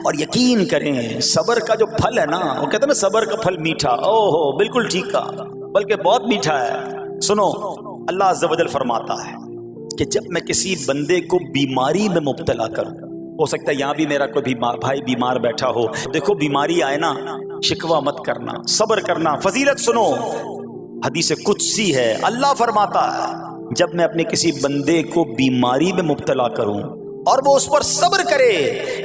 اور یقین کریں صبر کا جو پھل ہے نا، وہ کہتے ہیں نا صبر کا پھل میٹھا، اوہو بالکل ٹھیک کہا، بلکہ بہت میٹھا ہے۔ سنو، اللہ عز و جل فرماتا ہے کہ جب میں کسی بندے کو بیماری میں مبتلا کروں، ہو سکتا ہے یہاں بھی میرا کوئی بھائی بیمار بیٹھا ہو، دیکھو بیماری آئے نا، شکوہ مت کرنا، صبر کرنا۔ فضیلت سنو، حدیث قدسی ہے، اللہ فرماتا ہے جب میں اپنے کسی بندے کو بیماری میں مبتلا کروں اور وہ اس پر صبر کرے،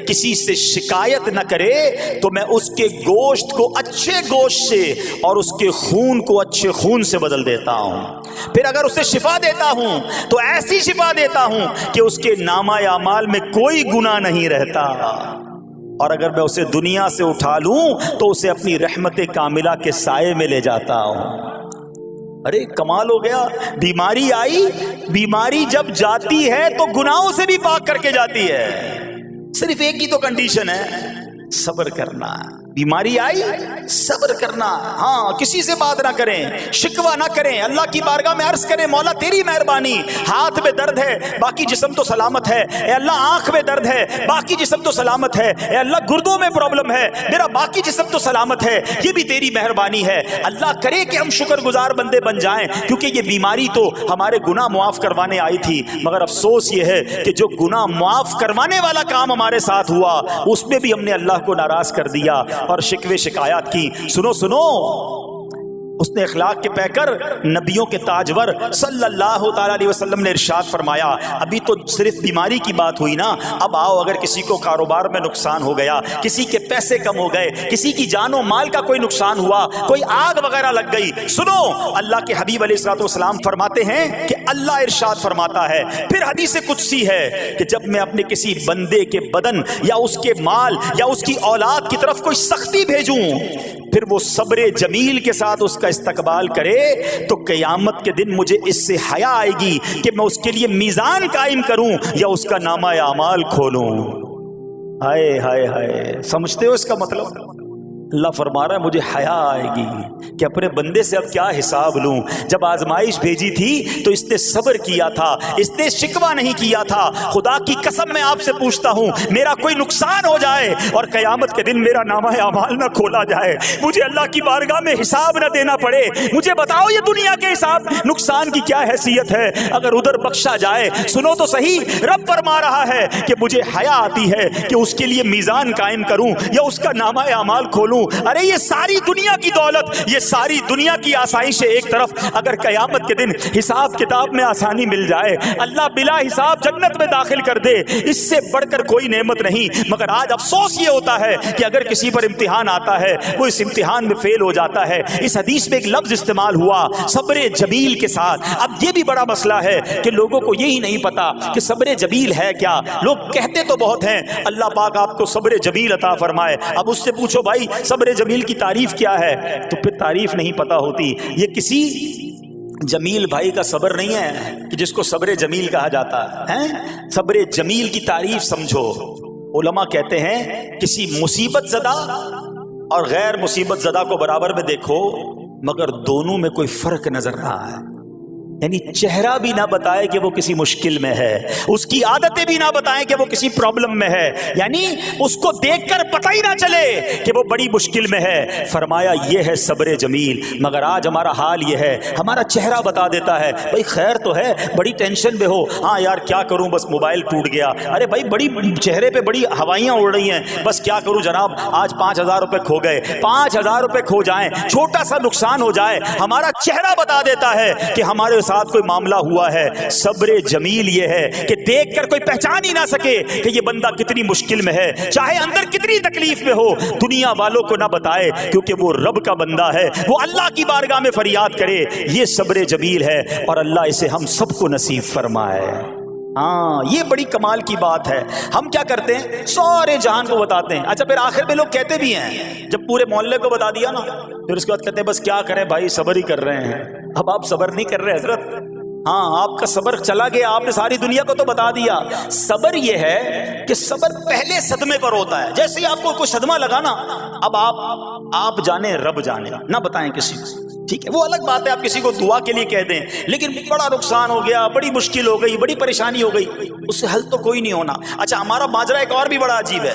کسی سے شکایت نہ کرے، تو میں اس کے گوشت کو اچھے گوشت سے اور اس کے خون کو اچھے خون سے بدل دیتا ہوں۔ پھر اگر اسے شفا دیتا ہوں تو ایسی شفا دیتا ہوں کہ اس کے نامہ اعمال میں کوئی گناہ نہیں رہتا، اور اگر میں اسے دنیا سے اٹھا لوں تو اسے اپنی رحمت کاملہ کے سائے میں لے جاتا ہوں۔ ارے کمال ہو گیا، بیماری آئی، بیماری جب جاتی ہے تو گناہوں سے بھی پاک کر کے جاتی ہے، صرف ایک ہی تو کنڈیشن ہے، صبر کرنا۔ بیماری آئی، صبر کرنا، ہاں کسی سے بات نہ کریں، شکوہ نہ کریں، اللہ کی بارگاہ میں عرض کریں مولا تیری مہربانی، ہاتھ میں درد ہے باقی جسم تو سلامت ہے، اے اللہ آنکھ میں درد ہے باقی جسم تو سلامت ہے، اے اللہ گردوں میں پرابلم ہے میرا باقی جسم تو سلامت ہے، یہ بھی تیری مہربانی ہے۔ اللہ کرے کہ ہم شکر گزار بندے بن جائیں، کیونکہ یہ بیماری تو ہمارے گناہ معاف کروانے آئی تھی، مگر افسوس یہ ہے کہ جو گناہ معاف کروانے والا کام ہمارے ساتھ ہوا اس میں بھی ہم نے اللہ کو ناراض کر دیا اور شکوے شکایات کی۔ سنو سنو، اس نے اخلاق کے پیکر نبیوں کے تاجور صلی اللہ تعالی علیہ وسلم نے ارشاد فرمایا، ابھی تو صرف بیماری کی بات ہوئی نا، اب آؤ اگر کسی کو کاروبار میں نقصان ہو گیا، کسی کے پیسے کم ہو گئے، کسی کی جان و مال کا کوئی نقصان ہوا، کوئی آگ وغیرہ لگ گئی، سنو اللہ کے حبیب علیہ الصلوۃ والسلام فرماتے ہیں کہ اللہ ارشاد فرماتا ہے، پھر حدیث قدسی ہے کہ جب میں اپنے کسی بندے کے بدن یا اس کے مال یا اس کی اولاد کی طرف کوئی سختی بھیجوں، پھر وہ صبر جمیل کے ساتھ اس کا استقبال کرے، تو قیامت کے دن مجھے اس سے حیا آئے گی کہ میں اس کے لیے میزان قائم کروں یا اس کا نامہ اعمال کھولوں۔ ہائے ہائے ہائے، سمجھتے ہو اس کا مطلب؟ اللہ فرما رہا ہے مجھے حیا آئے گی کہ اپنے بندے سے اب کیا حساب لوں۔ جب آزمائش بھیجی تھی تو اس نے صبر کیا تھا، اس نے شکوہ نہیں کیا تھا۔ خدا کی قسم میں آپ سے پوچھتا ہوں، میرا کوئی نقصان ہو جائے اور قیامت کے دن میرا نامہ اعمال نہ کھولا جائے، مجھے اللہ کی بارگاہ میں حساب نہ دینا پڑے، مجھے بتاؤ یہ دنیا کے حساب نقصان کی کیا حیثیت ہے اگر ادھر بخشا جائے؟ سنو تو صحیح، رب فرما رہا ہے کہ مجھے حیا آتی ہے کہ اس کے لیے میزان قائم کروں یا اس کا نامہ اعمال کھولوں۔ ارے یہ ساری دنیا کی دولت، یہ ساری دنیا کی آسائشیں ایک طرف، اگر قیامت کے دن حساب کتاب میں آسانی مل جائے، اللہ بلا حساب جنت میں داخل کر دے، اس سے بڑھ کر کوئی نعمت نہیں۔ مگر آج افسوس یہ ہوتا ہے کہ اگر کسی پر امتحان آتا ہے، وہ اس امتحان میں فیل ہو جاتا ہے۔ اس حدیث میں ایک لفظ استعمال ہوا صبر جمیل کے ساتھ۔ اب یہ بھی بڑا مسئلہ ہے کہ لوگوں کو یہی نہیں پتا کہ صبر جمیل ہے کیا۔ لوگ کہتے تو بہت ہیں اللہ پاک آپ کو صبر جمیل عطا فرمائے، اب اس سے پوچھو بھائی صبر جمیل کی تعریف کیا ہے، تو پھر تعریف نہیں پتا ہوتی۔ یہ کسی جمیل بھائی کا صبر نہیں ہے کہ جس کو صبر جمیل کہا جاتا ہے۔ صبر جمیل کی تعریف سمجھو، علماء کہتے ہیں کسی مصیبت زدہ اور غیر مصیبت زدہ کو برابر میں دیکھو، مگر دونوں میں کوئی فرق نظر نہ آئے، یعنی چہرہ بھی نہ بتائے کہ وہ کسی مشکل میں ہے، اس کی عادتیں بھی نہ بتائیں کہ وہ کسی پرابلم میں ہے، یعنی اس کو دیکھ کر پتہ ہی نہ چلے کہ وہ بڑی مشکل میں ہے۔ فرمایا یہ ہے صبر جمیل۔ مگر آج ہمارا حال یہ ہے، ہمارا چہرہ بتا دیتا ہے بھائی خیر تو ہے، بڑی ٹینشن میں ہو، ہاں یار کیا کروں بس موبائل ٹوٹ گیا، ارے بھائی بڑی چہرے پہ بڑی ہوائیاں اڑ رہی ہیں، بس کیا کروں جناب آج 5000 روپے کھو گئے۔ 5000 روپے کھو جائیں، چھوٹا سا نقصان ہو جائے، ہمارا چہرہ بتا دیتا ہے کہ ہمارے ساتھ کوئی معاملہ ہوا ہے۔ صبر جمیل یہ ہے کہ دیکھ کر کوئی پہچان ہی نہ سکے کہ یہ بندہ کتنی مشکل میں ہے، چاہے اندر کتنی تکلیف میں ہو، دنیا والوں کو نہ بتائے کیونکہ وہ رب کا بندہ ہے، وہ اللہ کی بارگاہ میں فریاد کرے۔ یہ صبر جمیل ہے اور اللہ اسے ہم سب کو نصیب فرمائے۔ ہاں یہ بڑی کمال کی بات ہے۔ ہم کیا کرتے ہیں، سارے جہان کو بتاتے ہیں، اچھا پھر آخر میں لوگ کہتے بھی ہیں جب پورے محلے کو بتا دیا نا، پھر اس کے بعد کہتے ہیں بس کیا کریں بھائی صبر ہی کر رہے ہیں۔ اب آپ صبر نہیں کر رہے حضرت، ہاں آپ کا صبر چلا گیا، آپ نے ساری دنیا کو تو بتا دیا۔ صبر یہ ہے کہ صبر پہلے صدمے پر ہوتا ہے، جیسے ہی آپ کو کوئی صدمہ لگا نا، اب آپ جانے رب جانے، نہ بتائیں کسی کو، ٹھیک ہے وہ الگ بات ہے، آپ کسی کو دعا کے لیے کہہ دیں، لیکن بڑا نقصان ہو گیا، بڑی مشکل ہو گئی، بڑی پریشانی ہو گئی، اس سے حل تو کوئی نہیں ہونا۔ اچھا ہمارا ماجرا ایک اور بھی بڑا عجیب ہے،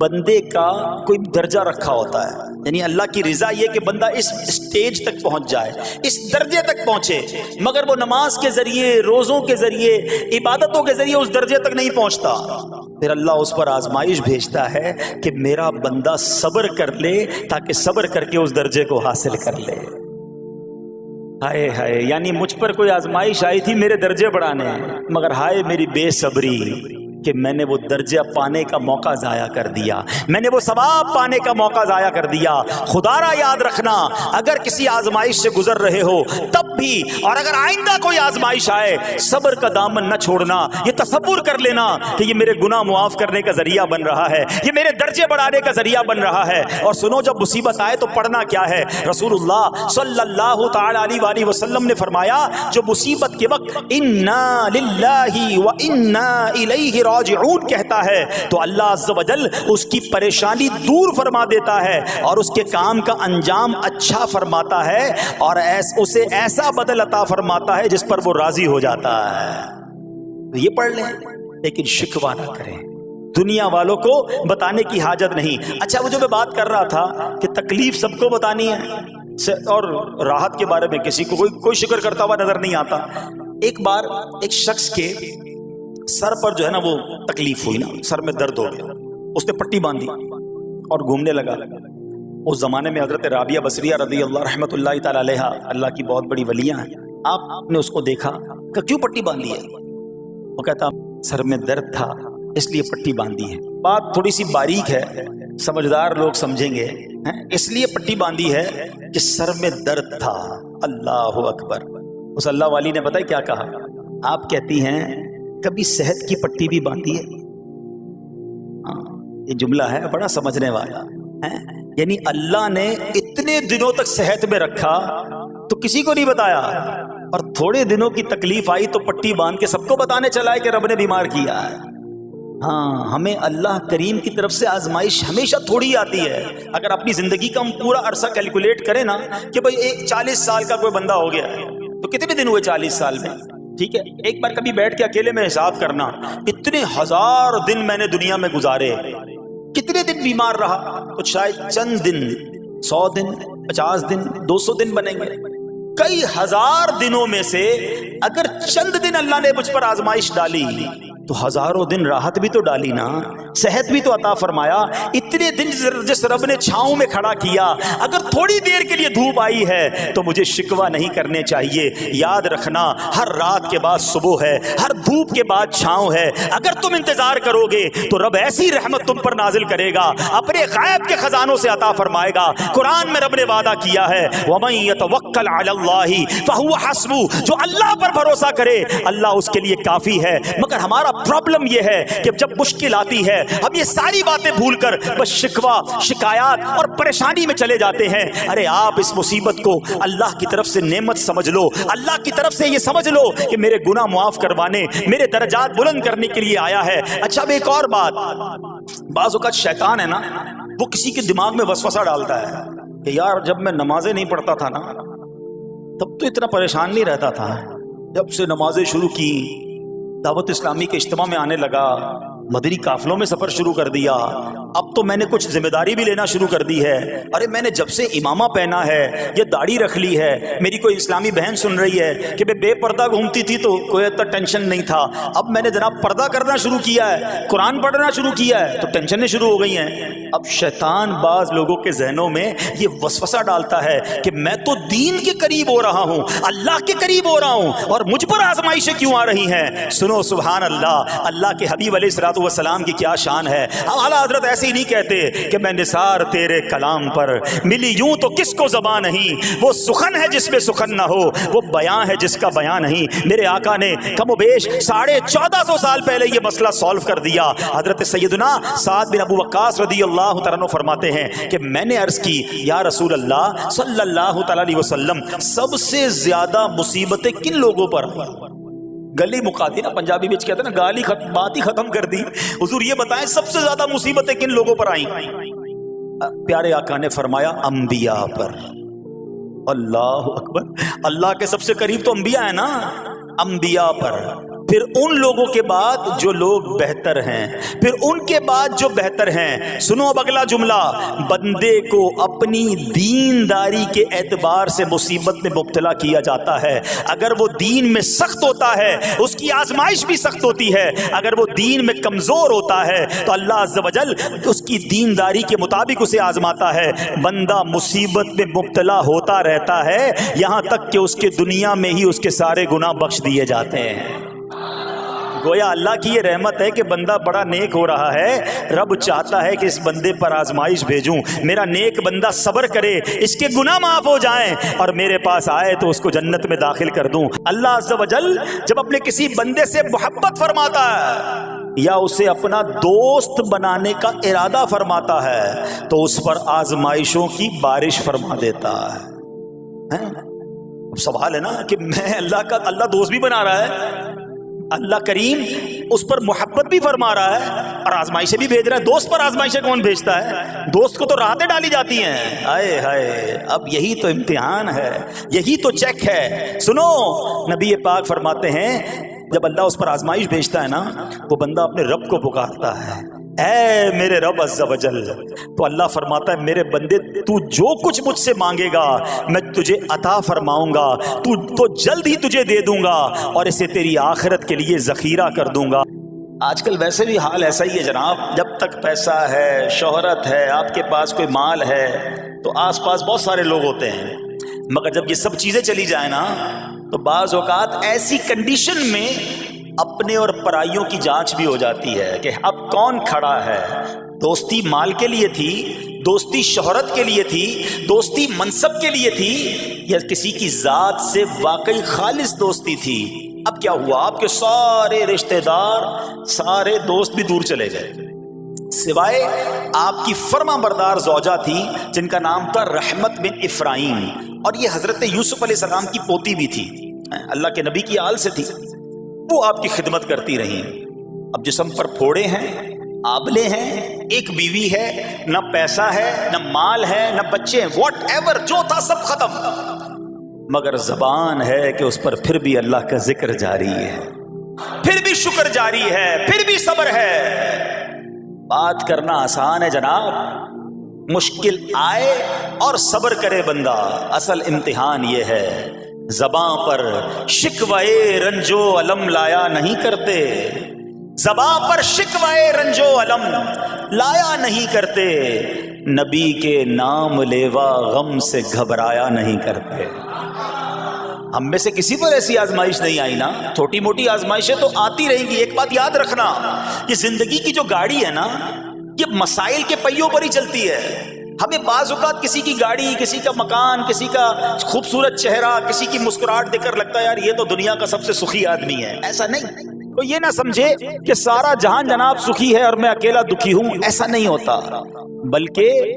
بندے کا کوئی درجہ رکھا ہوتا ہے، یعنی اللہ کی رضا یہ کہ بندہ اس سٹیج تک پہنچ جائے، اس درجے تک پہنچے، مگر وہ نماز کے ذریعے، روزوں کے ذریعے، عبادتوں کے ذریعے اس درجے تک نہیں پہنچتا، پھر اللہ اس پر آزمائش بھیجتا ہے کہ میرا بندہ صبر کر لے تاکہ صبر کر کے اس درجے کو حاصل کر لے۔ ہائے ہائے، یعنی مجھ پر کوئی آزمائش آئی تھی میرے درجے بڑھانے، مگر ہائے میری بے صبری کہ میں نے وہ درجہ پانے کا موقع ضائع کر دیا، میں نے وہ ثواب پانے کا موقع ضائع کر دیا۔ خدا را یاد رکھنا، اگر کسی آزمائش سے گزر رہے ہو تب بھی، اور اگر آئندہ کوئی آزمائش آئے، صبر کا دامن نہ چھوڑنا، یہ تصور کر لینا کہ یہ میرے گناہ معاف کرنے کا ذریعہ بن رہا ہے، یہ میرے درجے بڑھانے کا ذریعہ بن رہا ہے۔ اور سنو، جب مصیبت آئے تو پڑھنا کیا ہے؟ رسول اللہ صلی اللہ تعالی علیہ وآلہ وسلم نے فرمایا، جو مصیبت کے وقت انا للہ و انا الیہ راجعون کہتا ہے تو اللہ عز و جل اس کی پریشانی دور فرما دیتا ہے اور اس کے کام کا انجام اچھا فرماتا ہے، اور اسے ایسا بدل عطا فرماتا ہے جس پر وہ راضی ہو جاتا ہے۔ تو یہ پڑھ لیں، لیکن شکوہ نہ کریں، دنیا والوں کو بتانے کی حاجت نہیں۔ اچھا، وہ جو میں بات کر رہا تھا کہ تکلیف سب کو بتانی ہے اور راحت کے بارے میں کسی کو کوئی شکر کرتا ہوا نظر نہیں آتا۔ ایک بار ایک شخص کے سر پر جو ہے نا وہ تکلیف ہوئی نا، سر میں درد ہو گیا، اس نے پٹی باندھی اور گھومنے لگا۔ اس زمانے میں حضرت رابعہ بصریہ رضی اللہ رحمۃ اللہ تعالی علیہا، اللہ کی بہت بڑی ولیاں ہیں، آپ نے اس کو دیکھا کہ کیوں پٹی باندھی ہے؟ وہ کہتا سر میں درد تھا اس لیے پٹی باندھی ہے۔ بات تھوڑی سی باریک ہے، سمجھدار لوگ سمجھیں گے، اس لیے پٹی باندھی ہے کہ سر میں درد تھا۔ اللہ اکبر۔ اس اللہ والی نے پتہ ہے کیا کہا؟ آپ کہتی ہیں کبھی صحت کی پٹی بھی باندھی ہے؟ یہ جملہ ہے بڑا سمجھنے والا ہے، یعنی اللہ نے اتنے دنوں تک صحت میں رکھا تو کسی کو نہیں بتایا، اور تھوڑے دنوں کی تکلیف آئی تو پٹی باندھ کے سب کو بتانے چلا ہے کہ رب نے بیمار کیا ہے۔ ہاں، ہمیں اللہ کریم کی طرف سے آزمائش ہمیشہ تھوڑی آتی ہے۔ اگر اپنی زندگی کا ہم پورا عرصہ کیلکولیٹ کریں نا کہ بھئی 40 سال کا کوئی بندہ ہو گیا ہے تو کتنے دن ہوئے 40 سال میں؟ ٹھیک ہے، ایک بار کبھی بیٹھ کے اکیلے میں حساب کرنا، اتنے ہزار دن میں نے دنیا میں گزارے، کتنے دن بیمار رہا؟ تو شاید چند دن، 100 دن، 50 دن، 200 دن بنیں گے۔ کئی ہزار دنوں میں سے اگر چند دن اللہ نے مجھ پر آزمائش ڈالی تو ہزاروں دن راحت بھی تو ڈالی نا، صحت بھی تو عطا فرمایا۔ اتنے دن جس رب نے چھاؤں میں کھڑا کیا، اگر تھوڑی دیر کے لیے دھوپ آئی ہے تو مجھے شکوہ نہیں کرنے چاہیے۔ یاد رکھنا، ہر رات کے بعد صبح ہے، ہر دھوپ کے بعد چھاؤں ہے۔ اگر تم انتظار کرو گے تو رب ایسی رحمت تم پر نازل کرے گا، اپنے غیب کے خزانوں سے عطا فرمائے گا۔ قرآن میں رب نے وعدہ کیا ہے، وَمَن يَتَوَکَّلْ عَلَى اللَّهِ فَهُوَ حَسْبُهُ، جو اللہ پر بھروسہ کرے اللہ اس کے لیے کافی ہے۔ مگر ہمارا پرابلم یہ ہے کہ جب مشکل آتی ہے ہم یہ ساری باتیں بھول کر بس شکوہ، شکایات اور پریشانی میں چلے جاتے ہیں۔ ارے آپ اس مصیبت کو اللہ کی طرف سے نعمت سمجھ لو، اللہ کی طرف سے یہ سمجھ لو کہ میرے گناہ معاف کروانے، میرے درجات بلند کرنے کے لیے آیا ہے۔ اچھا، اب ایک اور بات، بعض اوقات شیطان ہے نا، وہ کسی کے دماغ میں وسوسہ ڈالتا ہے کہ یار جب میں نمازیں نہیں پڑھتا تھا نا تب تو اتنا پریشان نہیں رہتا تھا، جب سے نمازیں شروع کی، دعوت اسلامی کے اجتماع میں آنے لگا، مدنی قافلوں میں سفر شروع کر دیا، اب تو میں نے کچھ ذمہ داری بھی لینا شروع کر دی ہے۔ ارے میں نے جب سے امامہ پہنا ہے، یہ داڑھی رکھ لی ہے، میری کوئی اسلامی بہن سن رہی ہے کہ بے پردہ گھومتی تھی تو کوئی اتنا ٹینشن نہیں تھا، اب میں نے جناب پردہ کرنا شروع کیا ہے، قرآن پڑھنا شروع کیا ہے تو ٹینشنیں شروع ہو گئی ہیں۔ اب شیطان بعض لوگوں کے ذہنوں میں یہ وسوسہ ڈالتا ہے کہ میں تو دین کے قریب ہو رہا ہوں، اللہ کے قریب ہو رہا ہوں، اور مجھ پر آزمائشیں کیوں آ رہی ہیں؟ سنو، سبحان اللہ، اللہ کے حبیب علیہ الصلوۃ والسلام کی کیا شان ہے۔ اعلیٰ حضرت ایسے ہی نہیں کہتے کہ میں نثار تیرے کلام پر، ملی یوں تو کس کو زبان نہیں، وہ سخن ہے جس میں سخن نہ ہو، وہ بیان ہے جس کا بیان نہیں۔ میرے آقا نے کم و بیش 1450 سال پہلے یہ مسئلہ سالو کر دیا۔ حضرت سیدنا سعد بن ابو وقاص رضی اللہ تعالیٰ عنہ فرماتے ہیں کہ میں نے عرض کی، یا رسول اللہ صلی اللہ تعالیٰ علیہ وسلم، سب سے زیادہ مصیبتیں کن لوگوں پر آئیں؟ گلی مقاتی نا، پنجابی بچ کہتے ہیں نا، گالی بات ہی ختم کر دی۔ حضور یہ بتائیں سب سے زیادہ مصیبتیں کن لوگوں پر آئیں؟ پیارے آقا نے فرمایا انبیاء پر۔ اللہ اکبر، اللہ کے سب سے قریب تو انبیاء ہیں نا، انبیاء پر۔ پھر ان لوگوں کے بعد جو لوگ بہتر ہیں، پھر ان کے بعد جو بہتر ہیں۔ سنو اب اگلا جملہ، بندے کو اپنی دینداری کے اعتبار سے مصیبت میں مبتلا کیا جاتا ہے۔ اگر وہ دین میں سخت ہوتا ہے اس کی آزمائش بھی سخت ہوتی ہے، اگر وہ دین میں کمزور ہوتا ہے تو اللہ عز و جل اس کی دینداری کے مطابق اسے آزماتا ہے۔ بندہ مصیبت میں مبتلا ہوتا رہتا ہے یہاں تک کہ اس کے دنیا میں ہی اس کے سارے گناہ بخش دیے جاتے ہیں۔ گویا اللہ کی یہ رحمت ہے کہ بندہ بڑا نیک ہو رہا ہے، رب چاہتا ہے کہ اس بندے پر آزمائش بھیجوں، میرا نیک بندہ صبر کرے، اس کے گناہ معاف ہو جائیں اور میرے پاس آئے تو اس کو جنت میں داخل کر دوں۔ اللہ عز و جل جب اپنے کسی بندے سے محبت فرماتا ہے یا اسے اپنا دوست بنانے کا ارادہ فرماتا ہے تو اس پر آزمائشوں کی بارش فرما دیتا ہے۔ اب سوال ہے نا کہ میں اللہ دوست بھی بنا رہا ہے، اللہ کریم اس پر محبت بھی فرما رہا ہے اور آزمائشیں بھی بھیج رہا ہے۔ دوست پر آزمائشیں کون بھیجتا ہے؟ دوست کو تو راحتیں ڈالی جاتی ہیں۔ ہائے ہائے، اب یہی تو امتحان ہے، یہی تو چیک ہے۔ سنو، نبی پاک فرماتے ہیں جب اللہ اس پر آزمائش بھیجتا ہے نا، وہ بندہ اپنے رب کو پکارتا ہے، اے میرے رب عز و جل، تو اللہ فرماتا ہے میرے بندے تو جو کچھ مجھ سے مانگے گا میں تجھے عطا فرماؤں گا، تو جلد ہی تجھے دے دوں گا اور اسے تیری آخرت کے لیے ذخیرہ کر دوں گا۔ آج کل ویسے بھی حال ایسا ہی ہے جناب، جب تک پیسہ ہے، شہرت ہے، آپ کے پاس کوئی مال ہے تو آس پاس بہت سارے لوگ ہوتے ہیں، مگر جب یہ سب چیزیں چلی جائیں نا تو بعض اوقات ایسی کنڈیشن میں اپنے اور پرائیوں کی جانچ بھی ہو جاتی ہے کہ اب کون کھڑا ہے۔ دوستی مال کے لیے تھی، دوستی شہرت کے لیے تھی، دوستی منصب کے لیے تھی، یا کسی کی ذات سے واقعی خالص دوستی تھی؟ اب کیا ہوا؟ آپ کے سارے رشتہ دار، سارے دوست بھی دور چلے گئے، سوائے آپ کی فرما بردار زوجہ تھی جن کا نام تھا رحمت بن افرایم، اور یہ حضرت یوسف علیہ السلام کی پوتی بھی تھی، اللہ کے نبی کی آل سے تھی، وہ آپ کی خدمت کرتی رہی۔ اب جسم پر پھوڑے ہیں، آبلے ہیں، ایک بیوی ہے، نہ پیسہ ہے، نہ مال ہے، نہ بچے ہیں، واٹ ایور جو تھا سب ختم، مگر زبان ہے کہ اس پر پھر بھی اللہ کا ذکر جاری ہے، پھر بھی شکر جاری ہے، پھر بھی صبر ہے۔ بات کرنا آسان ہے جناب، مشکل آئے اور صبر کرے بندہ، اصل امتحان یہ ہے۔ زباں پر شکوے رنجو علم لایا نہیں کرتے، زباں پر شکوے رنجو علم لایا نہیں کرتے، نبی کے نام لیوا غم سے گھبرایا نہیں کرتے۔ ہم میں سے کسی پر ایسی آزمائش نہیں آئی نا، چھوٹی موٹی آزمائشیں تو آتی رہیں گی۔ ایک بات یاد رکھنا، یہ زندگی کی جو گاڑی ہے نا، یہ مسائل کے پہیوں پر ہی چلتی ہے۔ ہمیں بعض اوقات کسی کی گاڑی، کسی کا مکان، کسی کا خوبصورت چہرہ، کسی کی مسکراہٹ دیکھ کر لگتا ہے یار یہ تو دنیا کا سب سے سخی آدمی ہے۔ ایسا نہیں، تو یہ نہ سمجھے کہ سارا جہان جناب سخی ہے اور میں اکیلا دکھی ہوں، ایسا نہیں ہوتا، بلکہ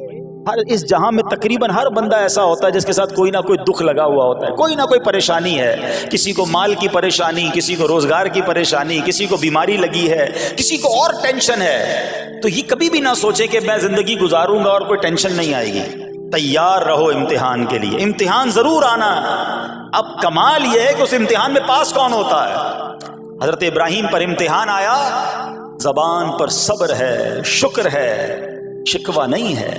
اس جہاں میں تقریباً ہر بندہ ایسا ہوتا ہے جس کے ساتھ کوئی نہ کوئی دکھ لگا ہوا ہوتا ہے، کوئی نہ کوئی پریشانی ہے، کسی کو مال کی پریشانی، کسی کو روزگار کی پریشانی، کسی کو بیماری لگی ہے، کسی کو اور ٹینشن ہے۔ تو یہ کبھی بھی نہ سوچے کہ میں زندگی گزاروں گا اور کوئی ٹینشن نہیں آئے گی، تیار رہو امتحان کے لیے، امتحان ضرور آنا۔ اب کمال یہ ہے کہ اس امتحان میں پاس کون ہوتا ہے۔ حضرت ابراہیم پر امتحان آیا، زبان پر صبر ہے، شکر ہے، شکوہ نہیں ہے۔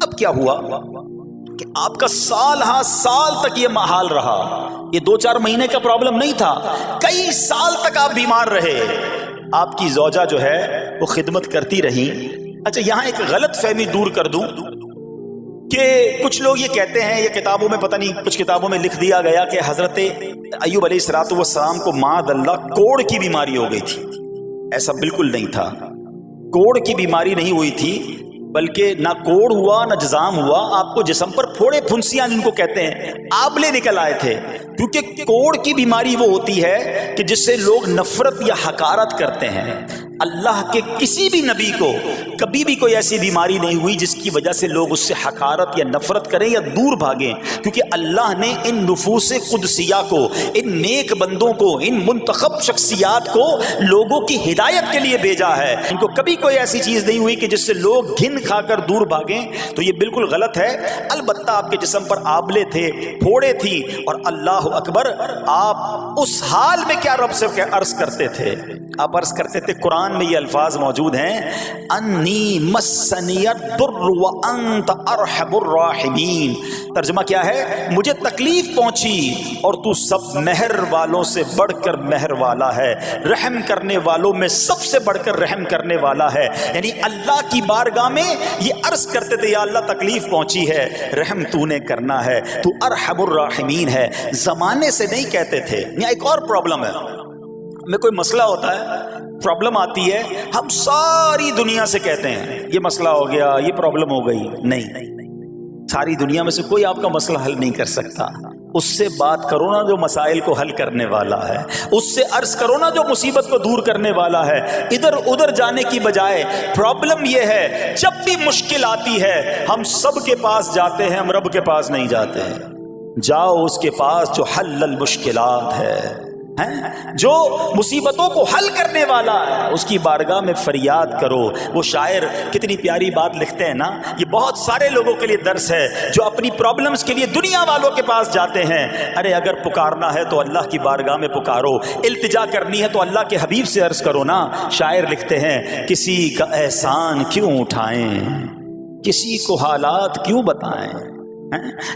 اب کیا ہوا کہ آپ کا سال ہاں سال تک یہ محال رہا، یہ 2-4 مہینے کا پرابلم نہیں تھا، کئی سال تک آپ بیمار رہے، آپ کی زوجہ جو ہے وہ خدمت کرتی رہی۔ اچھا یہاں ایک غلط فہمی دور کر دوں کہ کچھ لوگ یہ کہتے ہیں، یہ کتابوں میں پتہ نہیں کچھ کتابوں میں لکھ دیا گیا کہ حضرت ایوب علیہ السلام کو معاذ اللہ کوڑ کی بیماری ہو گئی تھی۔ ایسا بالکل نہیں تھا، کوڑ کی بیماری نہیں ہوئی تھی، بلکہ نہ کوڑ ہوا نہ جزام ہوا، آپ کو جسم پر پھوڑے پھنسیاں جن کو کہتے ہیں آبلے نکل آئے تھے، کیونکہ کوڑ کی بیماری وہ ہوتی ہے کہ جس سے لوگ نفرت یا حقارت کرتے ہیں۔ اللہ کے کسی بھی نبی کو کبھی بھی کوئی ایسی بیماری نہیں ہوئی جس کی وجہ سے لوگ اس سے حقارت یا نفرت کریں یا دور بھاگیں، کیونکہ اللہ نے ان نفوس قدسیہ کو، ان نیک بندوں کو، ان منتخب شخصیات کو لوگوں کی ہدایت کے لیے بھیجا ہے۔ ان کو کبھی کوئی ایسی چیز نہیں ہوئی کہ جس سے لوگ گھن کھا کر دور بھاگیں، تو یہ بالکل غلط ہے۔ البتہ آپ کے جسم پر آبلے تھے، پھوڑے تھی، اور اللہ اکبر. آپ اس حال میں کیا رب سے عرض کرتے تھے؟ آپ عرض کرتے تھے، قرآن میں یہ الفاظ موجود ہیں، انی مسنی الضر وانت ارحم الراحمین. ترجمہ کیا ہے؟ مجھے تکلیف پہنچی اور تو سب مہر والوں سے بڑھ کر مہر والا ہے، رحم کرنے والوں میں سب سے بڑھ کر رحم کرنے والا ہے. یعنی اللہ کی بارگاہ میں یہ عرض کرتے تھے، یا اللہ تکلیف پہنچی ہے، رحم تو نے کرنا ہے، تو ارحم الراحمین ہے. زمانے سے نہیں کہتے تھے. یہاں ایک اور پرابلم ہے، میں کوئی مسئلہ ہوتا ہے، پرابلم آتی ہے، ہم ساری دنیا سے کہتے ہیں یہ مسئلہ ہو گیا، یہ پرابلم ہو گئی. نہیں، ساری دنیا میں سے کوئی آپ کا مسئلہ حل نہیں کر سکتا. اس سے بات کرو نا جو مسائل کو حل کرنے والا ہے، اس سے عرض کرو نا جو مصیبت کو دور کرنے والا ہے. ادھر ادھر جانے کی بجائے پرابلم یہ ہے، جب بھی مشکل آتی ہے ہم سب کے پاس جاتے ہیں، ہم رب کے پاس نہیں جاتے ہیں. جاؤ اس کے پاس جو حل المشکلات ہے، جو مصیبتوں کو حل کرنے والا ہے، اس کی بارگاہ میں فریاد کرو. وہ شاعر کتنی پیاری بات لکھتے ہیں نا، یہ بہت سارے لوگوں کے لیے درس ہے جو اپنی پرابلمز کے لیے دنیا والوں کے پاس جاتے ہیں. ارے اگر پکارنا ہے تو اللہ کی بارگاہ میں پکارو، التجا کرنی ہے تو اللہ کے حبیب سے عرض کرو نا. شاعر لکھتے ہیں، کسی کا احسان کیوں اٹھائیں، کسی کو حالات کیوں بتائیں،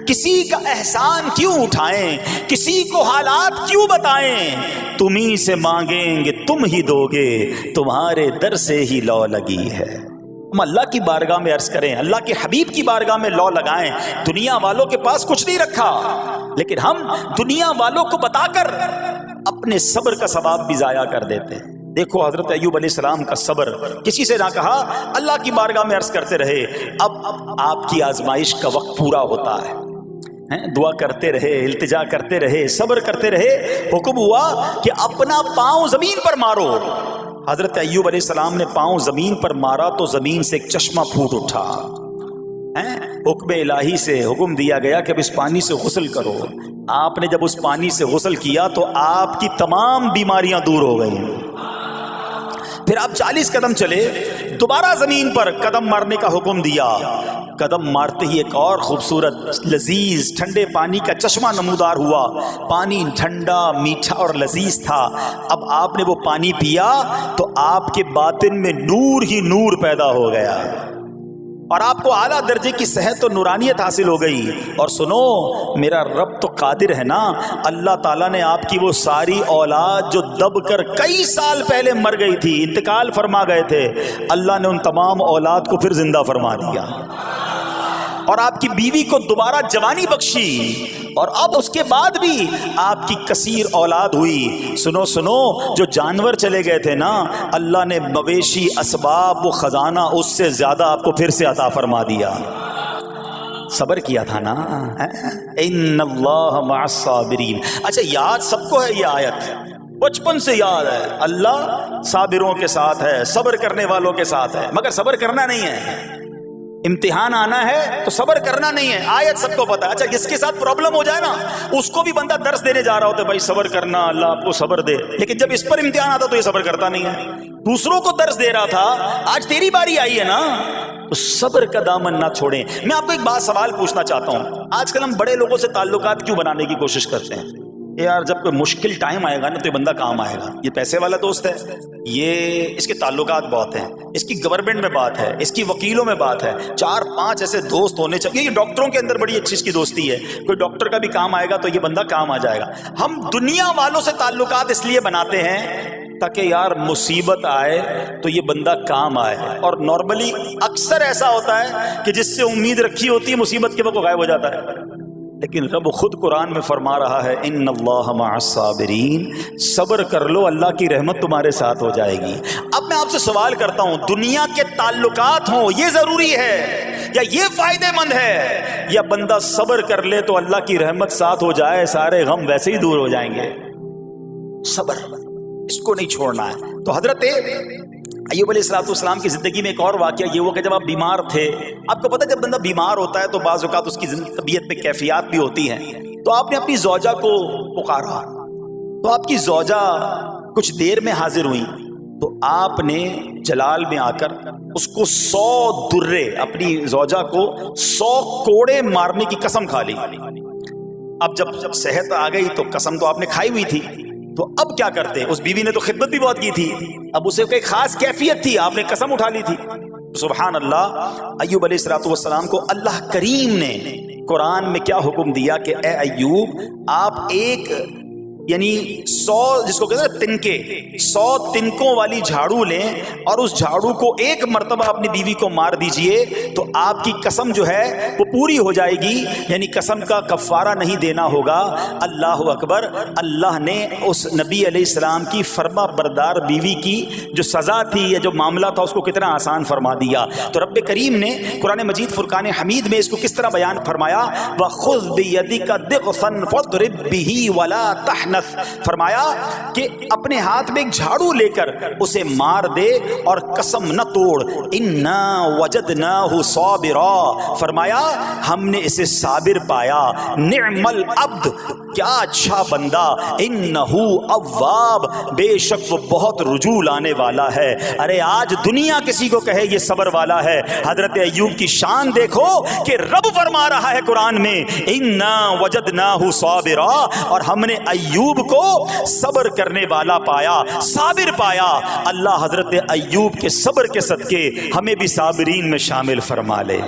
کسی کا احسان کیوں اٹھائیں، کسی کو حالات کیوں بتائیں. تمہیں سے مانگیں گے تم ہی دو گے، تمہارے در سے ہی لو لگی ہے. ہم اللہ کی بارگاہ میں عرض کریں، اللہ کے حبیب کی بارگاہ میں لو لگائیں. دنیا والوں کے پاس کچھ نہیں رکھا، لیکن ہم دنیا والوں کو بتا کر اپنے صبر کا ثواب بھی ضائع کر دیتے ہیں. دیکھو حضرت ایوب علیہ السلام کا صبر، کسی سے نہ کہا، اللہ کی بارگاہ میں عرض کرتے رہے. اب آپ کی آزمائش کا وقت پورا ہوتا ہے، دعا کرتے رہے، التجا کرتے رہے، صبر کرتے رہے. حکم ہوا کہ اپنا پاؤں زمین پر مارو. حضرت ایوب علیہ السلام نے پاؤں زمین پر مارا تو زمین سے ایک چشمہ پھوٹ اٹھا. حکم الہی سے حکم دیا گیا کہ اب اس پانی سے غسل کرو. آپ نے جب اس پانی سے غسل کیا تو آپ کی تمام بیماریاں دور ہو گئیں. پھر آپ 40 قدم چلے، دوبارہ زمین پر قدم مارنے کا حکم دیا. قدم مارتے ہی ایک اور خوبصورت لذیذ ٹھنڈے پانی کا چشمہ نمودار ہوا. پانی ٹھنڈا، میٹھا اور لذیذ تھا. اب آپ نے وہ پانی پیا تو آپ کے باطن میں نور ہی نور پیدا ہو گیا اور آپ کو اعلیٰ درجے کی صحت و نورانیت حاصل ہو گئی. اور سنو، میرا رب تو قادر ہے نا، اللہ تعالیٰ نے آپ کی وہ ساری اولاد جو دب کر کئی سال پہلے مر گئی تھی، انتقال فرما گئے تھے، اللہ نے ان تمام اولاد کو پھر زندہ فرما دیا اور آپ کی بیوی کو دوبارہ جوانی بخشی، اور اب اس کے بعد بھی آپ کی کثیر اولاد ہوئی. سنو سنو، جو جانور چلے گئے تھے نا، اللہ نے مویشی، اسباب و خزانہ اس سے زیادہ آپ کو پھر سے عطا فرما دیا. صبر کیا تھا نا. ان اللہ مع الصابرین. اچھا، یاد سب کو ہے یہ آیت، بچپن سے یاد ہے، اللہ صابروں کے ساتھ ہے، صبر کرنے والوں کے ساتھ ہے. مگر صبر کرنا نہیں ہے، امتحان آنا ہے تو صبر کرنا نہیں ہے. آیت سب کو پتا ہے. اچھا، جس کے ساتھ پرابلم ہو جائے نا، اس کو بھی بندہ درس دینے جا رہا ہوتا ہے، بھائی صبر کرنا، اللہ آپ کو صبر دے. لیکن جب اس پر امتحان آتا تو یہ صبر کرتا نہیں ہے. دوسروں کو درس دے رہا تھا، آج تیری باری آئی ہے نا، تو صبر کا دامن نہ چھوڑیں. میں آپ کو ایک بات سوال پوچھنا چاہتا ہوں. آج کل ہم بڑے لوگوں سے تعلقات کیوں بنانے کی کوشش کرتے ہیں؟ یار جب کوئی مشکل ٹائم آئے گا نا تو یہ بندہ کام آئے گا، یہ پیسے والا دوست ہے، یہ اس کے تعلقات بہت ہیں، اس کی گورنمنٹ میں بات ہے، اس کی وکیلوں میں بات ہے. 4-5 ایسے دوست ہونے چاہیے. یہ ڈاکٹروں کے اندر بڑی اچھی اس کی دوستی ہے، کوئی ڈاکٹر کا بھی کام آئے گا تو یہ بندہ کام آ جائے گا. ہم دنیا والوں سے تعلقات اس لیے بناتے ہیں تاکہ یار مصیبت آئے تو یہ بندہ کام آئے. اور نارملی اکثر ایسا ہوتا ہے کہ جس سے امید رکھی ہوتی ہے مصیبت کے وقت غائب ہو جاتا ہے. لیکن رب خود قرآن میں فرما رہا ہے، ان اللہ مع الصابرین، صبر کر لو، اللہ کی رحمت تمہارے ساتھ ہو جائے گی. اب میں آپ سے سوال کرتا ہوں، دنیا کے تعلقات ہوں یہ ضروری ہے یا یہ فائدے مند ہے، یا بندہ صبر کر لے تو اللہ کی رحمت ساتھ ہو جائے، سارے غم ویسے ہی دور ہو جائیں گے؟ صبر، اس کو نہیں چھوڑنا ہے. تو حضرت ایوب علیہ السلام کی زندگی میں ایک اور واقعہ یہ ہوا کہ جب آپ بیمار تھے، آپ کو پتہ جب بندہ بیمار ہوتا ہے تو بعض اوقات اس کی طبیعت میں کیفیات بھی ہوتی ہیں. تو آپ نے اپنی زوجہ کو پکارا تو آپ کی زوجہ کچھ دیر میں حاضر ہوئی. تو آپ نے جلال میں آ کر اس کو 100 درے، اپنی زوجہ کو 100 کوڑے مارنے کی قسم کھا لی. اب جب صحت آ گئی تو قسم تو آپ نے کھائی ہوئی تھی، تو اب کیا کرتے؟ اس بیوی نے تو خدمت بھی بہت کی تھی، اب اسے کوئی خاص کیفیت تھی، آپ نے قسم اٹھا لی تھی۔ سبحان اللہ، ایوب علیہ السلام کو اللہ کریم نے قرآن میں کیا حکم دیا کہ اے ایوب، آپ ایک یعنی 100 جس کو کہتے ہیں تنکے، 100 تنکوں والی جھاڑو لیں اور اس جھاڑو کو ایک مرتبہ اپنی بیوی کو مار دیجئے تو آپ کی قسم جو ہے وہ پوری ہو جائے گی، یعنی قسم کا کفارہ نہیں دینا ہوگا۔ اللہ اکبر، اللہ نے اس نبی علیہ السلام کی فرما بردار بیوی کی جو سزا تھی یا جو معاملہ تھا اس کو کتنا آسان فرما دیا۔ تو رب کریم نے قرآن مجید فرقان حمید میں اس کو کس طرح بیان فرمایا، وَخُذْ بِيَدِكَ ضِغْثًا فَاضْرِب بِهِ وَلَا تَحْنَثْ، فرمایا کہ اپنے ہاتھ میں ایک جھاڑو لے کر اسے مار دے اور قسم نہ توڑ، اِنَّا وَجَدْنَاهُ صَابِرًا، فرمایا ہم نے اسے صابر پایا، نعم العبد، کیا اچھا بندہ، اِنَّهُ اواب، بے شک وہ بہت رجوع لانے والا ہے۔ ارے آج دنیا کسی کو کہے یہ صبر والا ہے، حضرت ایوب کی شان دیکھو کہ رب فرما رہا ہے قرآن میں اِنَّا وَجَدْنَاهُ صَابِرًا، اور ہم نے ایوب کو صبر کرنے والا پایا، صابر پایا۔ اللہ حضرت ایوب کے صبر کے صدقے ہمیں بھی صابرین میں شامل فرما لے۔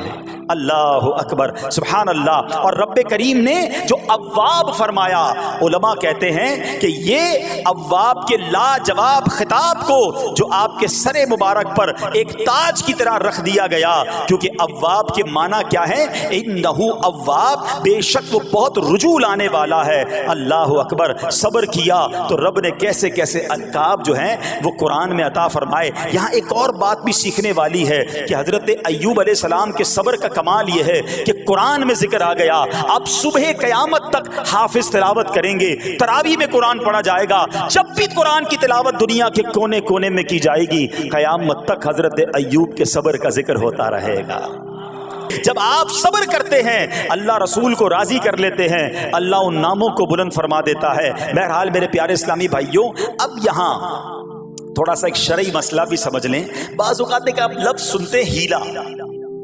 اللہ اکبر، سبحان اللہ۔ اور رب کریم نے جو اواب فرمایا، علماء کہتے ہیں کہ یہ اواب کے لاجواب خطاب کو جو آپ کے سر مبارک پر ایک تاج کی طرح رکھ دیا گیا، کیونکہ اواب کے معنی کیا ہے، انہو اواب، بے شک وہ بہت رجوع لانے والا ہے۔ اللہ اکبر، صبر کیا تو رب نے کیسے کیسے القاب جو ہیں وہ قرآن میں عطا فرمائے۔ یہاں ایک اور بات بھی سیکھنے والی ہے کہ حضرت ایوب علیہ السلام کے صبر کا کمال یہ ہے کہ قرآن میں ذکر آ گیا، اب صبح قیامت تک حافظ تلاوت کریں گے، تراویح میں قرآن پڑھا جائے گا، جب بھی قرآن کی تلاوت دنیا کے کونے کونے میں کی جائے گی، قیامت تک حضرت ایوب کے صبر کا ذکر ہوتا رہے گا۔ جب آپ صبر کرتے ہیں اللہ رسول کو راضی کر لیتے ہیں، اللہ ان ناموں کو بلند فرما دیتا ہے۔ بہرحال میرے پیارے اسلامی بھائیوں، اب یہاں تھوڑا سا ایک شرعی مسئلہ بھی سمجھ لیں۔ بعض اوقات کہ آپ لفظ سنتے ہیں ہیلا،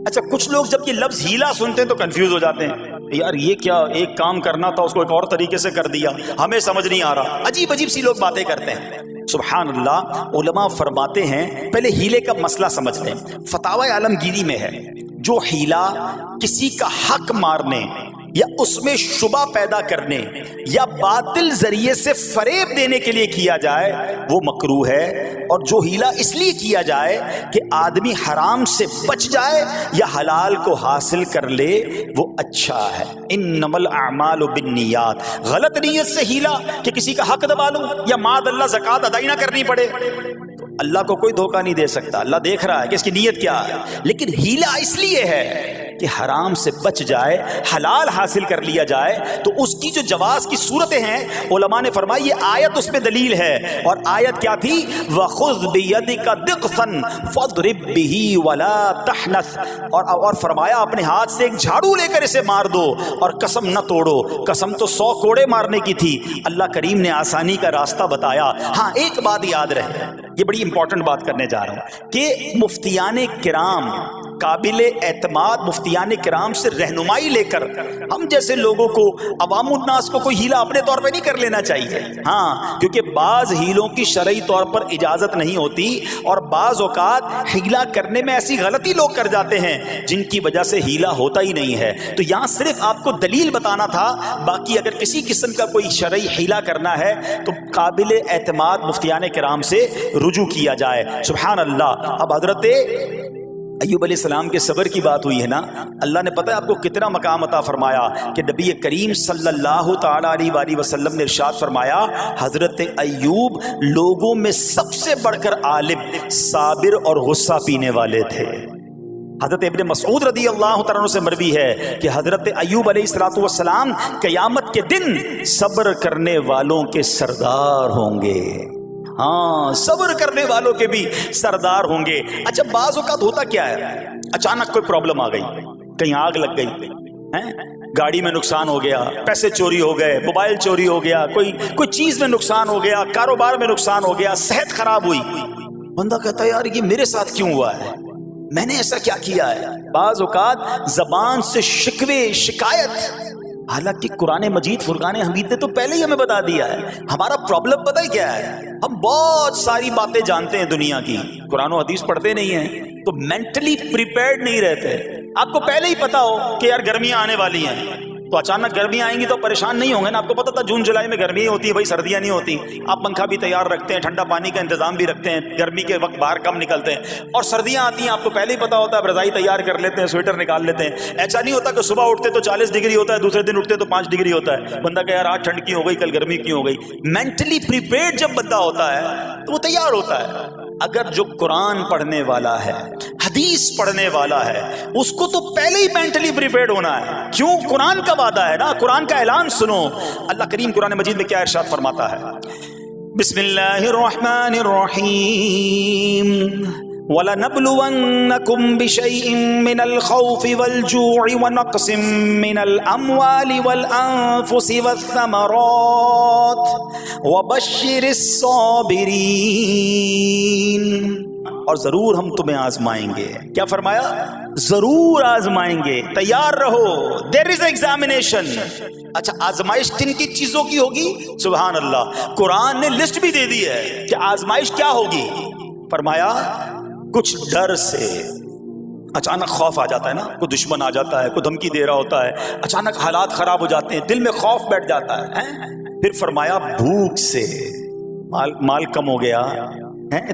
اچھا کچھ لوگ جب یہ لفظ ہیلا سنتے ہیں تو کنفیوز ہو جاتے ہیں، یار یہ کیا، ایک کام کرنا تھا اس کو ایک اور طریقے سے کر دیا، ہمیں سمجھ نہیں آ رہا، عجیب عجیب سی لوگ باتیں کرتے ہیں۔ سبحان اللہ، علماء فرماتے ہیں پہلے ہیلے کا مسئلہ سمجھ لیں۔ فتاوی عالمگیری میں ہے جو ہیلا کسی کا حق مارنے یا اس میں شبہ پیدا کرنے یا باطل ذریعے سے فریب دینے کے لیے کیا جائے وہ مکروہ ہے، اور جو ہیلا اس لیے کیا جائے کہ آدمی حرام سے بچ جائے یا حلال کو حاصل کر لے وہ اچھا ہے۔ انما الاعمال بالنیات، غلط نیت سے ہیلا کہ کسی کا حق دبا لوں یا معاذ اللہ زکوٰۃ ادائی نہ کرنی پڑے، اللہ کو کوئی دھوکہ نہیں دے سکتا، اللہ دیکھ رہا ہے کہ اس کی نیت کیا ہے۔ لیکن ہیلا اس لیے ہے کہ حرام سے بچ جائے، حلال حاصل کر لیا جائے، تو اس کی جو جواز کی صورتیں ہیں علماء نے فرمائی یہ آیت اس میں دلیل ہے، اور آیت کیا تھی، وَخُذْ بِيَدِكَ ضِغْثًا فَاضْرِب بِهِ وَلَا تَحْنَثْ، اور فرمایا اپنے ہاتھ سے ایک جھاڑو لے کر اسے مار دو اور قسم نہ توڑو۔ قسم تو 100 کوڑے مارنے کی تھی، اللہ کریم نے آسانی کا راستہ بتایا۔ ہاں ایک بات یاد رہے، یہ بڑی امپورٹنٹ بات کرنے جا رہا ہوں کہ مفتیان کرام، قابل اعتماد مفتیان کرام سے رہنمائی لے کر ہم جیسے لوگوں کو، عوام الناس کو کوئی ہیلا اپنے طور پہ نہیں کر لینا چاہیے۔ ہاں، کیونکہ بعض ہیلوں کی شرعی طور پر اجازت نہیں ہوتی، اور بعض اوقات ہیلا کرنے میں ایسی غلطی لوگ کر جاتے ہیں جن کی وجہ سے ہیلا ہوتا ہی نہیں ہے۔ تو یہاں صرف آپ کو دلیل بتانا تھا، باقی اگر کسی قسم کا کوئی شرعی ہیلا کرنا ہے تو قابل اعتماد مفتیان کرام سے رجوع کیا جائے۔ سبحان اللہ۔ اب حضرت ایوب علیہ السلام کے صبر کی بات ہوئی ہے نا، اللہ نے پتہ ہے آپ کو کتنا مقام عطا فرمایا کہ نبی کریم صلی اللہ تعالی علیہ وآلہ وسلم نے ارشاد فرمایا، حضرت ایوب لوگوں میں سب سے بڑھ کر عالم، صابر اور غصہ پینے والے تھے۔ حضرت ابن مسعود رضی اللہ تعالیٰ عنہ سے مروی ہے کہ حضرت ایوب علیہ السلام قیامت کے دن صبر کرنے والوں کے سردار ہوں گے۔ ہاں، صبر کرنے والوں کے بھی سردار ہوں گے۔ اچھا بعض اوقات ہوتا کیا ہے، اچانک کوئی پرابلم آ گئی، کہیں آگ لگ گئی، گاڑی میں نقصان ہو گیا، پیسے چوری ہو گئے، موبائل چوری ہو گیا، کوئی چیز میں نقصان ہو گیا، کاروبار میں نقصان ہو گیا، صحت خراب ہوئی، بندہ کہتا ہے یار یہ میرے ساتھ کیوں ہوا ہے، میں نے ایسا کیا کیا ہے۔ بعض اوقات زبان سے شکوے، شکایت حالانکہ قرآن مجید فرقان حمید نے تو پہلے ہی ہمیں بتا دیا ہے. ہمارا پرابلم پتہ ہی کیا ہے؟ ہم بہت ساری باتیں جانتے ہیں دنیا کی، قرآن و حدیث پڑھتے نہیں ہیں، تو مینٹلی پریپیئرڈ نہیں رہتے. آپ کو پہلے ہی پتا ہو کہ یار گرمیاں آنے والی ہیں، تو اچانک گرمیاں آئیں گی تو پریشان نہیں ہوں گے نا. آپ کو پتا تھا جون جولائی میں گرمی ہوتی ہے بھائی، سردیاں نہیں ہوتی. آپ پنکھا بھی تیار رکھتے ہیں، ٹھنڈا پانی کا انتظام بھی رکھتے ہیں، گرمی کے وقت باہر کم نکلتے ہیں. اور سردیاں آتی ہیں آپ کو پہلے ہی پتا ہوتا ہے، رضائی تیار کر لیتے ہیں، سویٹر نکال لیتے ہیں. ایسا نہیں ہوتا کہ صبح اٹھتے تو 40 ڈگری ہوتا ہے، دوسرے دن اٹھتے تو 5 ڈگری ہوتا ہے. بندہ کہ یار آج ٹھنڈ کی ہو گئی، کل گرمی کی ہو گئی. مینٹلی پریپیئرڈ جب بندہ ہوتا ہے تو وہ تیار ہوتا ہے. اگر جو قرآن پڑھنے والا ہے، حدیث پڑھنے والا ہے، اس کو تو پہلے ہی مینٹلی پریپیئرڈ ہونا ہے. کیوں؟ قرآن کا وعدہ ہے نا، قرآن کا اعلان سنو. اللہ کریم قرآن مجید میں کیا ارشاد فرماتا ہے؟ بسم اللہ الرحمن الرحیم وَلَنَبْلُوَنَّكُمْ بِشَيْءٍ مِّنَ الْخَوْفِ وَالْجُوعِ وَنَقْصٍ مِّنَ الْأَمْوَالِ وَالْأَنفُسِ وَالثَّمَرَاتِ وَبَشِّرِ الصَّابِرِينَ. اور ضرور ہم تمہیں آزمائیں گے. کیا فرمایا؟ ضرور آزمائیں گے، تیار رہو. دیر از ایگزامینیشن. اچھا آزمائش کن کی چیزوں کی ہوگی؟ سبحان اللہ، قرآن نے لسٹ بھی دے دی ہے کہ آزمائش کیا ہوگی. فرمایا کچھ ڈر سے، اچانک خوف آ جاتا ہے نا، کوئی دشمن آ جاتا ہے، کوئی دھمکی دے رہا ہوتا ہے، اچانک حالات خراب ہو جاتے ہیں، دل میں خوف بیٹھ جاتا ہے. پھر فرمایا بھوک سے، مال کم ہو گیا،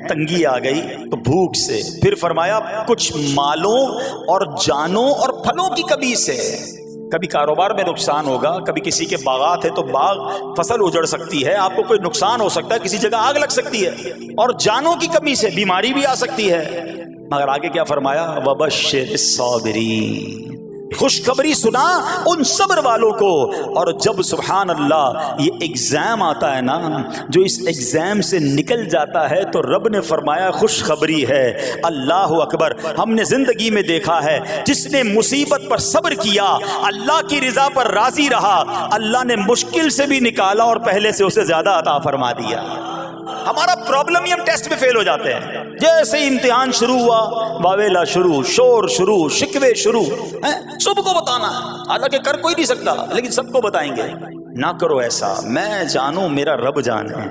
تنگی آ گئی تو بھوک سے. پھر فرمایا کچھ مالوں اور جانوں اور پھلوں کی کمی سے. کبھی کاروبار میں نقصان ہوگا، کبھی کسی کے باغات ہے تو باغ فصل اجڑ سکتی ہے، آپ کو کوئی نقصان ہو سکتا ہے، کسی جگہ آگ لگ سکتی ہے، اور جانوں کی کمی سے بیماری بھی آ سکتی ہے. مگر آگے کیا فرمایا؟ وَبَشِّرِ الصَّابِرِينَ. خوشخبری سنا ان صبر والوں کو. اور جب سبحان اللہ یہ ایگزام آتا ہے نا، جو اس ایگزام سے نکل جاتا ہے تو رب نے فرمایا خوشخبری ہے. اللہ اکبر. ہم نے زندگی میں دیکھا ہے جس نے مصیبت پر صبر کیا، اللہ کی رضا پر راضی رہا، اللہ نے مشکل سے بھی نکالا اور پہلے سے اسے زیادہ عطا فرما دیا. ہمارا پرابلم ہی ہم ٹیسٹ میں فیل ہو جاتے ہیں. جیسے امتحان شروع ہوا، واویلا شروع، شور شروع، شکوے شروع. سب کو بتانا ہے، حالانکہ کر کوئی نہیں سکتا لیکن سب کو بتائیں گے. نہ کرو ایسا، میں جانوں میرا رب جانے،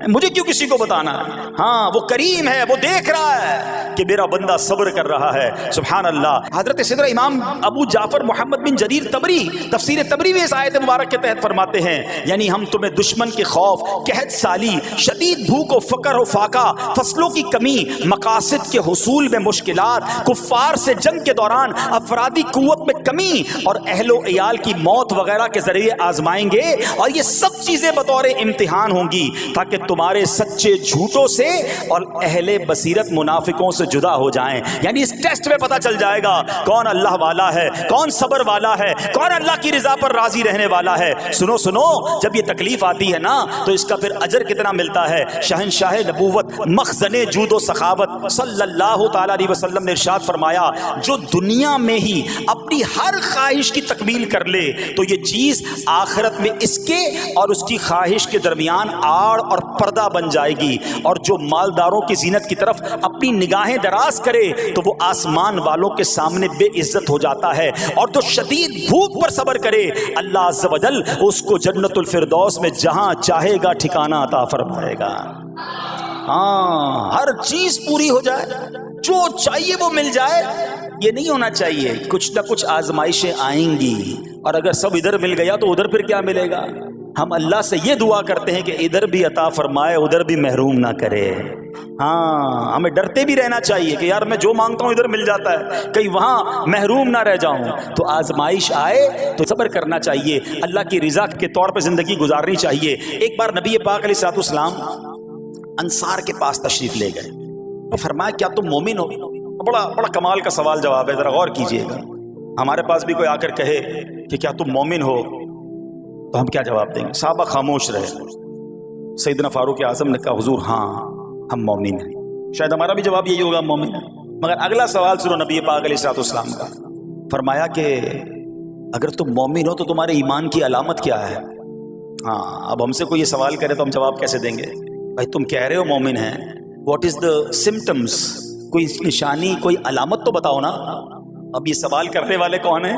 مجھے کیوں کسی کو بتانا ہے؟ ہاں وہ کریم ہے، وہ دیکھ رہا ہے کہ میرا بندہ صبر کر رہا ہے. سبحان اللہ. حضرت سیدنا امام ابو جعفر محمد بن جریر طبری تفسیر طبری میں اس آیت مبارک کے تحت فرماتے ہیں، یعنی ہم تمہیں دشمن کے خوف، قحط سالی، شدید بھوک و فقر و فاقہ، فصلوں کی کمی، مقاصد کے حصول میں مشکلات، کفار سے جنگ کے دوران افرادی قوت میں کمی اور اہل و عیال کی موت وغیرہ کے ذریعے آزمائیں گے. اور یہ سب چیزیں بطور امتحان ہوں گی تاکہ تمہارے سچے جھوٹوں سے اور اہل بصیرت منافقوں سے جدا ہو جائیں. یعنی اس ٹیسٹ میں پتہ چل جائے گا کون اللہ والا ہے، کون صبر والا ہے، کون اللہ کی رضا پر راضی رہنے والا ہے. سنو سنو، جب یہ تکلیف آتی ہے نا تو اس کا پھر اجر کتنا ملتا ہے. شہنشاہ نبوت، مخزن جود و سخاوت صلی اللہ تعالی علیہ وسلم نے ارشاد فرمایا، جو دنیا میں ہی اپنی ہر خواہش کی تکمیل کر لے تو یہ چیز آخرت میں اس کے اور اس کی خواہش کے درمیان آڑ اور پردہ بن جائے گی. اور جو مالداروں کی زینت کی طرف اپنی نگاہیں دراز کرے تو وہ آسمان والوں کے سامنے بے عزت ہو جاتا ہے. اور جو شدید بھوک پر صبر کرے اللہ عز و جل اس کو جنت الفردوس میں جہاں چاہے گا ٹھکانہ عطا فرمائے گا. ہاں، ہر چیز پوری ہو جائے، جو چاہیے وہ مل جائے، یہ نہیں ہونا چاہیے. کچھ نہ کچھ آزمائشیں آئیں گی، اور اگر سب ادھر مل گیا تو ادھر پھر کیا ملے گا؟ ہم اللہ سے یہ دعا کرتے ہیں کہ ادھر بھی عطا فرمائے، ادھر بھی محروم نہ کرے. ہاں، ہمیں ڈرتے بھی رہنا چاہیے کہ یار میں جو مانگتا ہوں ادھر مل جاتا ہے، کہیں وہاں محروم نہ رہ جاؤں. تو آزمائش آئے تو صبر کرنا چاہیے، اللہ کی رضا کے طور پہ زندگی گزارنی چاہیے. ایک بار نبی پاک علیہ الصلوۃ والسلام انصار کے پاس تشریف لے گئے تو فرمایا کیا تم مومن ہو؟ بڑا کمال کا سوال جواب ہے، ذرا غور کیجئے گا. ہمارے پاس بھی کوئی آ کر کہے کہ کیا تم مومن ہو تو ہم کیا جواب دیں گے؟ صحابہ خاموش رہے. سیدنا فاروق اعظم نے کہا حضور ہاں ہم مومن ہیں. شاید ہمارا بھی جواب یہی ہوگا مومن ہیں. مگر اگلا سوال سنو نبی پاک علیہ الصلوۃ والسلام کا. فرمایا کہ اگر تم مومن ہو تو تمہارے ایمان کی علامت کیا ہے؟ ہاں، اب ہم سے کوئی یہ سوال کرے تو ہم جواب کیسے دیں گے؟ بھائی تم کہہ رہے ہو مومن ہیں، واٹ از دا سمٹمس؟ کوئی نشانی، کوئی علامت تو بتاؤ نا. اب یہ سوال کرنے والے کون ہیں؟